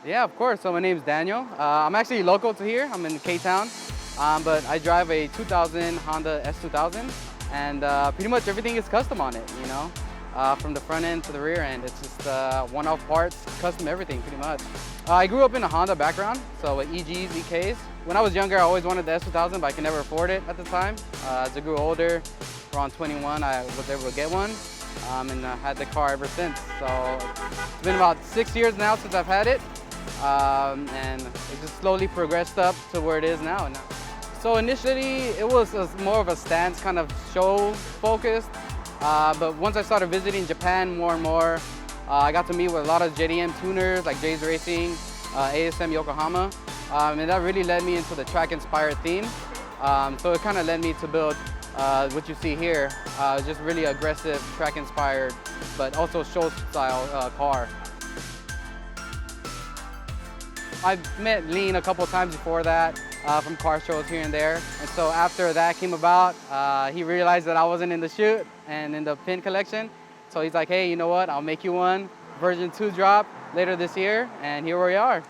Yeah, of course. So my name's Daniel. I'm actually local to here. I'm in K-Town, but I drive a 2000 Honda S2000, and pretty much everything is custom on it, from the front end to the rear end. It's just one-off parts, custom everything, pretty much. I grew up in a Honda background, so with EGs, EKs. When I was younger, I always wanted the S2000, but I could never afford it at the time. As I grew older, around 21, I was able to get one. And I had the car ever since. So it's been about 6 years now since I've had it. And it just slowly progressed up to where it is now. So initially, it was more of a stance kind of show focused. But once I started visiting Japan more and more, I got to meet with a lot of JDM tuners like Jay's Racing, ASM Yokohama. And that really led me into the track-inspired theme. So it kind of led me to build what you see here, just really aggressive, track-inspired, but also show-style car. I've met Leen a couple times before that from car shows here and there. And so after that came about, he realized that I wasn't in the shoot and in the pin collection. So he's like, hey, you know what? I'll make you one. Version 2 drop later this year, and here we are.